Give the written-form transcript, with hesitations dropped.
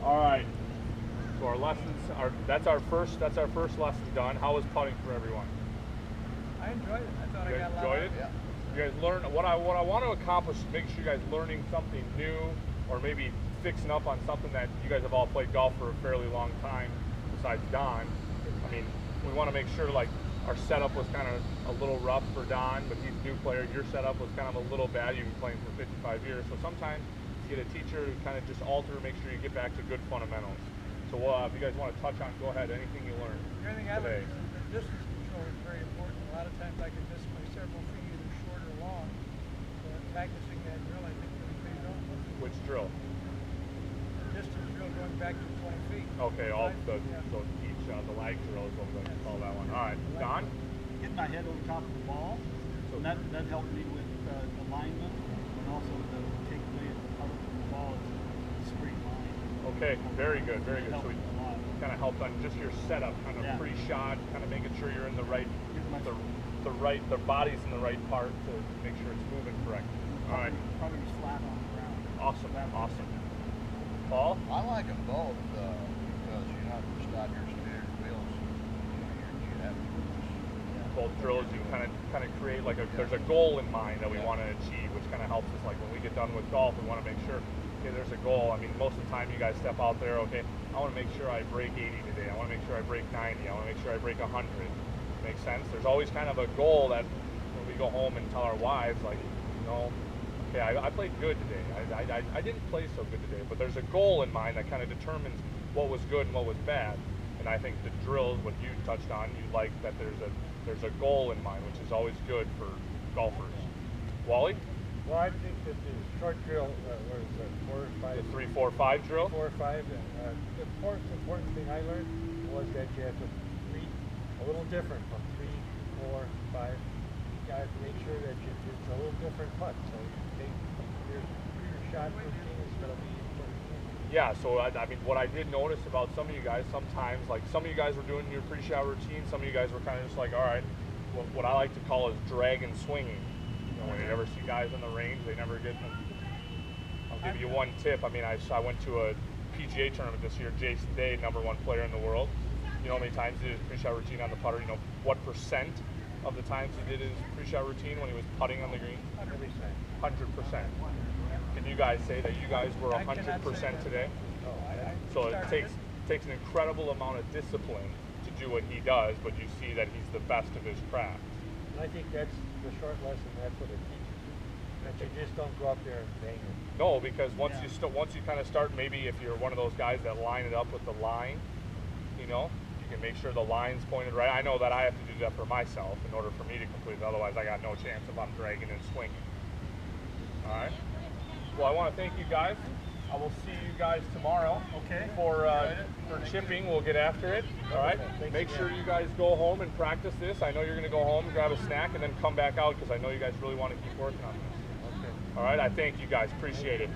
All right. So our lessons are that's our first lesson done. How was putting for everyone? I enjoyed it. I thought I got a lot enjoyed out it? of it. Yeah. You guys learn what I want to accomplish is make sure you guys learning something new, or maybe fixing up on something that you guys have all played golf for a fairly long time, besides Don. I mean, we want to make sure like our setup was kind of a little rough for Don, but he's a new player. Your setup was kind of a little bad. You've been playing for 55 years, so sometimes you get a teacher to kind of just alter, make sure you get back to good fundamentals. So if you guys want to touch on, go ahead. Anything you learned Everything I today? learned is the distance control is very important. A lot of times I can miss my several feet either short or long. So practicing that drill, I think really pays off. Which drill? The distance drill going back to 20 feet. Okay, all the so each the lag drill is what we're going to call that one. All right, Don. Getting my head over top of the ball, so that helped me with alignment, and also the takeaway out of the ball is a straight line. Okay, very good, very good. So we A lot. kind of helped on just your setup, kind of pre-shot, kind of making sure you're in the right, the body's in the right part to make sure it's moving correctly. All right. Probably flat on the ground. Awesome, awesome. Paul? I like them both because you're not just on your standard wheels. You have Both drills, you kind of create like there's a goal in mind that we want to achieve, which kind of helps us. Like when we get done with golf, we want to make sure, okay, there's a goal. I mean, most of the time you guys step out there, okay, I want to make sure I break 80 today. I want to make sure I break 90. I want to make sure I break 100. Makes sense? There's always kind of a goal that when we go home and tell our wives, like, you know, okay, I played good today. I didn't play so good today, but there's a goal in mind that kind of determines what was good and what was bad. And I think the drills, what you touched on, you like that there's a goal in mind, which is always good for golfers. Wally? Well, I think that the short drill, what is that, 4 or 5? The 3, 4, 5 drill? 4 or 5. The important thing I learned was that you have to read a little different from 3, 4, 5. You got to make sure that it's a little different putt. So you take your shot routine instead of being. Yeah, so I mean, what I did notice about some of you guys, sometimes, like some of you guys were doing your pre-shot routine, some of you guys were kind of just like, all right, what I like to call is drag and swinging. You know, when you never see guys on the range, they never get them. I'll give you one tip. I mean, I went to a PGA tournament this year. Jason Day, #1 player in the world. You know how many times he did his pre-shot routine on the putter? You know what percent of the times he did his pre-shot routine when he was putting on the green? 100%. 100%. Can you guys say that you guys were 100% today? So it takes an incredible amount of discipline to do what he does, but you see that he's the best of his craft. And I think that's the short lesson. That's what it teaches you. That you just don't go up there and bang it. No, because once you kind of start, maybe if you're one of those guys that line it up with the line, you know, you can make sure the line's pointed right. I know that I have to do that for myself in order for me to complete it. Otherwise, I got no chance if I'm dragging and swinging. All right. Well, I want to thank you guys. I will see you guys tomorrow. Okay. For chipping, we'll get after it. All right. Make sure you guys go home and practice this. I know you're going to go home and grab a snack and then come back out because I know you guys really want to keep working on this. Okay. All right. I thank you guys. Appreciate it.